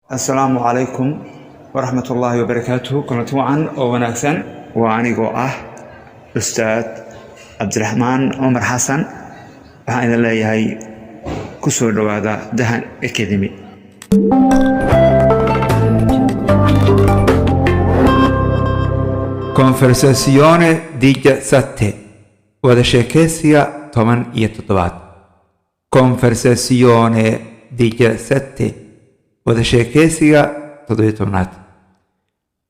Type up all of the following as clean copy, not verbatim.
السلام عليكم ورحمة الله وبركاته. كنت وعن وناكسن وعنيقو أستاذ عبد الرحمن عمر حسن وحين الله يهي كسور هذا دهن أكاديمي. Conversazione 17 wada sheekaysiga 17 Conversazione 17 wada sheekaysiga 17.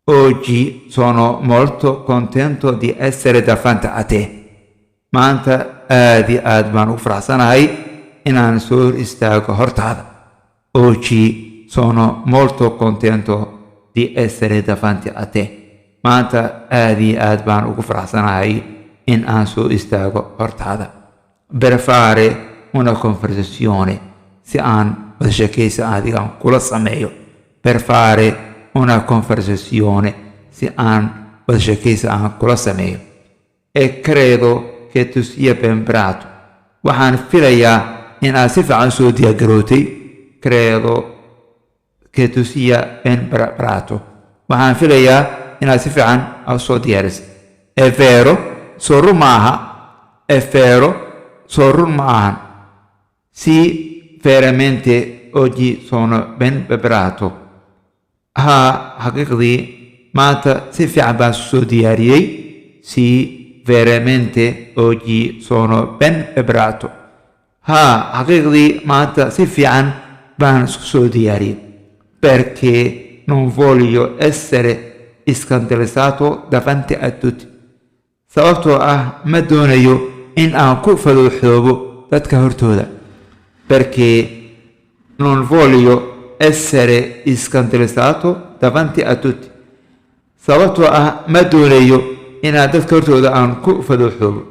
Oggi sono molto contento di essere davanti a te. Maanta aad baan u faraxsanahay inaan soo istaago hortaada. Oggi sono molto contento di essere davanti a te. Maanta aad baan ugu faraxsanahay in aan soo istaago hortaada. Per fare una conversazione si aan wada sheekaysi adigan kula sameeyo. Per fare una conversazione si aan wada sheekaysi aan kula sameeyo. E credo che tu sia ben bravo. Waxaan filayaa in aad si fiican soo diyaargarootay. Credo che tu sia ben bravo. Waxaan filayaa inaad si fiican soo diyaarisay. È vero, soo run maaha. È vero, soo run maahan. Sì, veramente oggi sono ben preparato. Haqiiqdii maanta si fiican baan soo diyaariyey. Sì, veramente oggi sono ben preparato. Haqiiqdii maanta si fiican baan soo diyaariyey. Perché non voglio essere scandalizzato davanti a tutti. Sababtoo ma doonayo in aan ku faduuxoobo dadka hortooda. Perché non voglio essere scandalizzato davanti a tutti. Sababtoo ma doonayo inaan dadka hortooda aan ku faduuxoobo.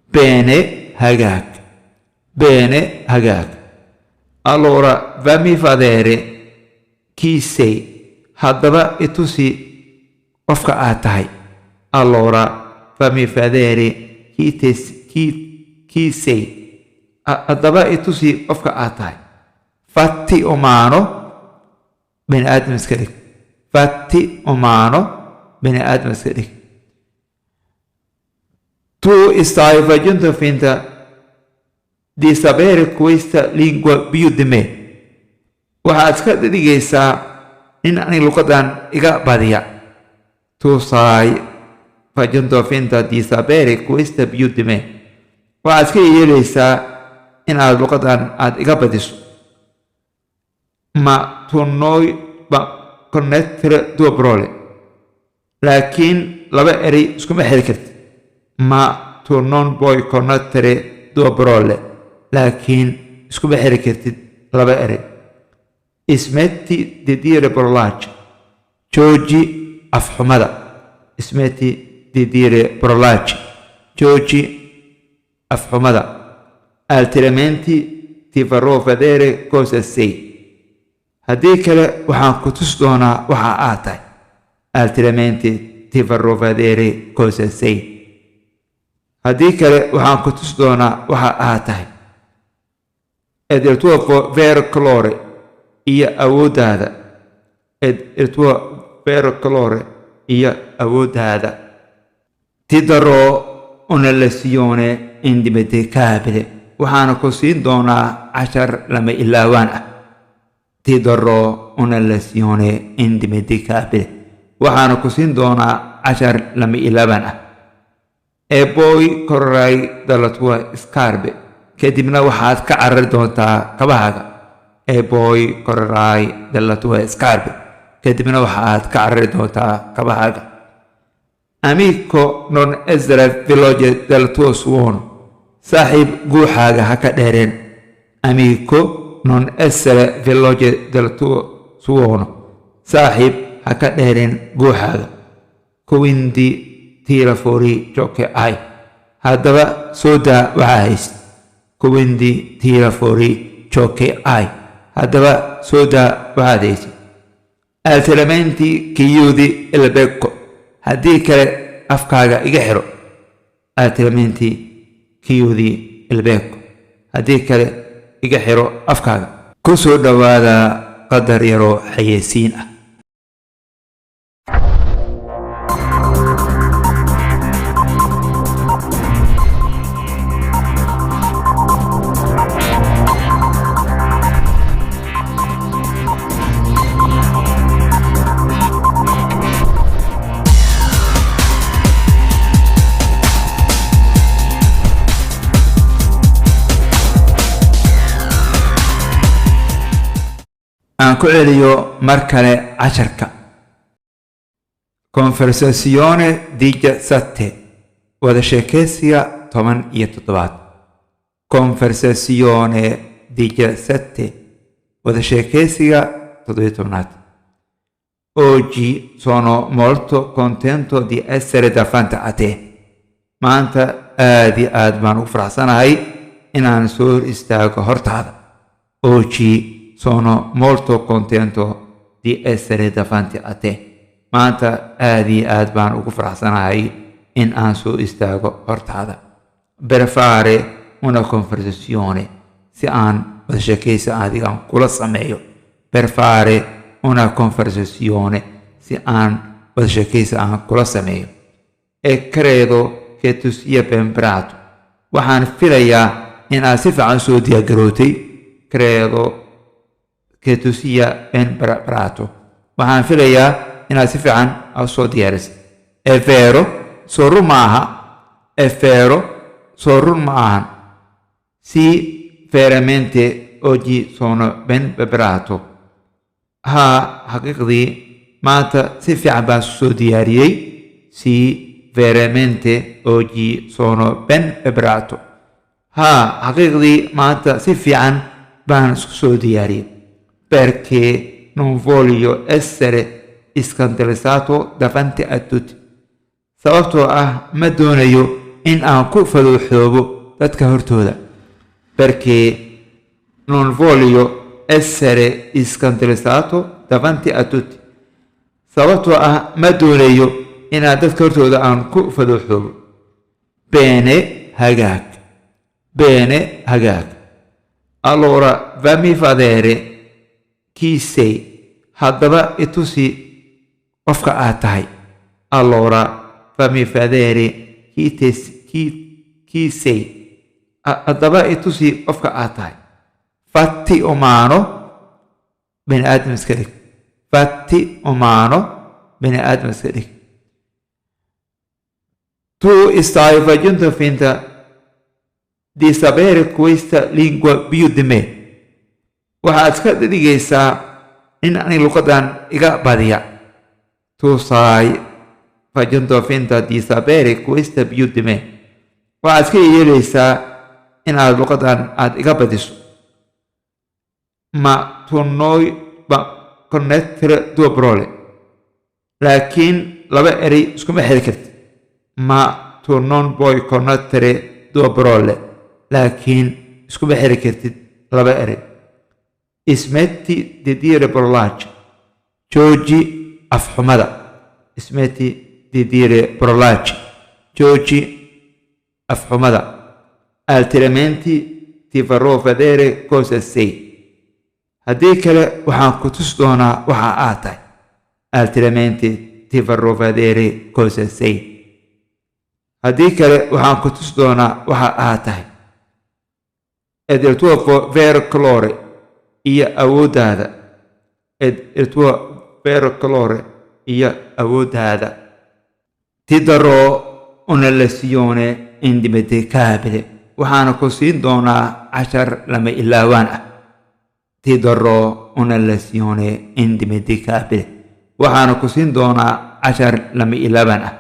Bene hagaag. Bene hagaag. Allora fammi vedere chi sei. Haddaba itusi qofka aad tahay. Allora fammi vedere chi sei. Haddaba itusi qofka aad tahay. Fatti umano bini aadam iska dhig. Fatti umano bini aadam iska dhig. Tu stai facendo finta di sapere questa lingua più di me. Waxaad iska dhigaysaa in ani luqadan iga badiya. Tu stai facendo finta di sapere questa più di me. Waxaad iska yeelaysaa inaad luqadan aad iga badiso. Ma tu noi connettere due parole. Laakiin laba eri iskuma xiri kartid. Ma tu non puoi connettere due parole. Laakiin iskuma xiri kartid laba eri. Smetti di dire parolacce. Jooji afxumada. Smetti di dire parolacce. Jooji afxumada. Altrimenti ti farò vedere cosa sei. Haddii kale waxaan ku tusi doonaa waxa aad tahay. Altrimenti ti farò vedere cosa sei. Haddii kale waxaan ku tusi doonaa waxa aad tahay. Ed il tuo vero colore iyo awooddaada. Ed il tuo vero colore iyo awooddaada. Ti darò una lezione indimenticabile. Waxaana ku siin doonaa cashar lama ilaawaan ah. Ti darò una lezione indimenticabile. Waxaana ku siin doonaa cashar lama ilaawaan ah. E poi correrai dalla tua scarpe. Kadibna waxaad ka carari doontaa kabahaaga. E poi correrai dalla tua scarpe. Kadibna waxaad ka carari doontaa kabahaaga. Amico, non essere veloce del tuo suono. Saaxiib guuxaaga ha ka dheereen. Amico, non essere veloce del tuo suono. Saaxiib ha ka dheereen guuxaaga. Quindi tira fuori ciò che hai. Haddaba soo daa waxa hayst. Quindi tira fuori ciò che hai. Haddaba soo daa waxaad haysid. Altrimenti chiudi il becco. Haddii kale afkaaga iga xiro. Altrimenti chiudi il becco. Haddii kale iga xiro afkaaga. Ku soo dhawaada qadar yaroo xayeysiin ah. aan ku celiyo mar kale casharka. Conversazione 17 wada sheekaysiga 17. Conversazione 17 wada sheekaysiga 17. Oggi sono molto contento di essere davanti a te. Maanta aad baan u faraxsanahay inaan soo istaago hortaada. Oggi sono molto contento di essere davanti a te. Maanta aad baan ugu faraxsanahay in aan soo istaago hortaada. Per fare una conversazione, si aan wada sheekaysi adigan kula sameeyo. Per fare una conversazione, si aan wada sheekaysi aan kula sameeyo. E credo che tu sia ben bravo. Waxaan filayaa in aad si fiican soo diyaargarootay. Credo che tu sia ben bravo. Waxaan filayaa inaad si fiican soo diyaarisay. È vero, soo run maaha. È vero, soo run maahan. Sì, veramente oggi sono ben bravo. Ha, xaqiiqdii maanta si fiican baan soo diyaariyey. Sì, veramente oggi sono ben bravo. Ha, xaqiiqdii maanta si fiican baan soo diyaariyey. Perché non voglio essere scandalizzato davanti a tutti. Sababtoo ah ma doonayo in aan ku faduuxoobo dadka hortooda. Perché non voglio essere scandalizzato davanti a tutti. Sababtoo ah ma doonayo inaan dadka hortooda aan ku faduuxoobo. Bene, hagaag. Bene, hagaag. Allora fammi vedere chi sei. Haddaba itusi qofka aad tahay. Allora fammi vedere chi sei. Haddaba itusi qofka aad tahay. Fatti umano bini aadam iska dhig. Fatti umano bini aadam iska dhig. Tu stai facendo finta di sapere questa lingua più di me. Waxaad iska dhigaysaa in ani luqadan iga badiya. Tu stai facendo finta di sapere questa più di me. Waxaad iska yeelaysaa inaad luqadan aad iga badiso. Ma tu noi connettere due parole. Laakiin laba erey iskuma xiri kartid. Ma tu non puoi connettere due parole. Laakiin iskuma xiri kartid laba erey. Smetti di dire parolacce. Jooji afxumada. Smetti di dire parolacce. Jooji afxumada. Altrimenti ti farò vedere cosa sei. Haddii kale waxaan ku tusi doonaa waxa aad tahay. Altrimenti ti farò vedere cosa sei. Haddii kale waxaan ku tusi doonaa waxa aad tahay. Ed il tuo vero colore iyo awooddaada. Ed il tuo vero colore iyo awooddaada. Ti darò una lezione indimenticabile. Waxaana ku siin doonaa cashar lama ilaawaan ah. Ti darò una lezione indimenticabile. Waxaana ku siin doonaa cashar lama ilaawaan ah.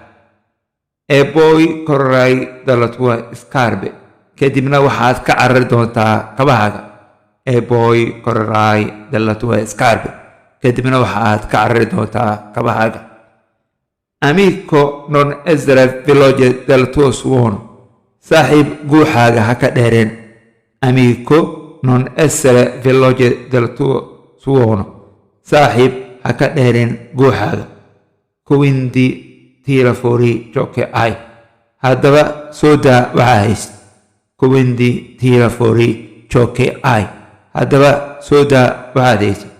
E poi correrai dalla tua scarpe. Kadibna waxaad ka carari doontaa kabahaaga. E poi correrai dalla tua scarpe. Kadibna waxaad ka carari doontaa kabahaaga. Amico, non essere veloce del tuo suono. Saaxiib guuxaaga ha ka dheereen. Amico, non essere veloce del tuo suono. Saaxiib ha ka dheereen guuxaaga. Quindi tira fuori ciò che hai. Haddaba soo daa waxaa hayst. Quindi tira fuori ciò che hai. Haddaba soo daa waxaad haysid.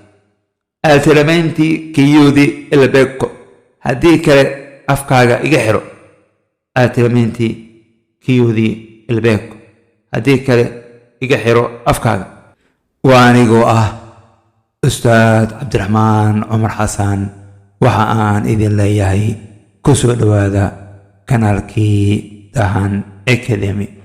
altrimenti chiudi il becco, haddii kale afkaaga iga xiro. altrimenti chiudi il becco, haddii kale iga xiro afkaaga. waa anigoo Ustaad Cabdiraxmaan Cumar Xasan, waxa aan idin leeyahay ku soo dhawaada kanaalkii Dahan Academy.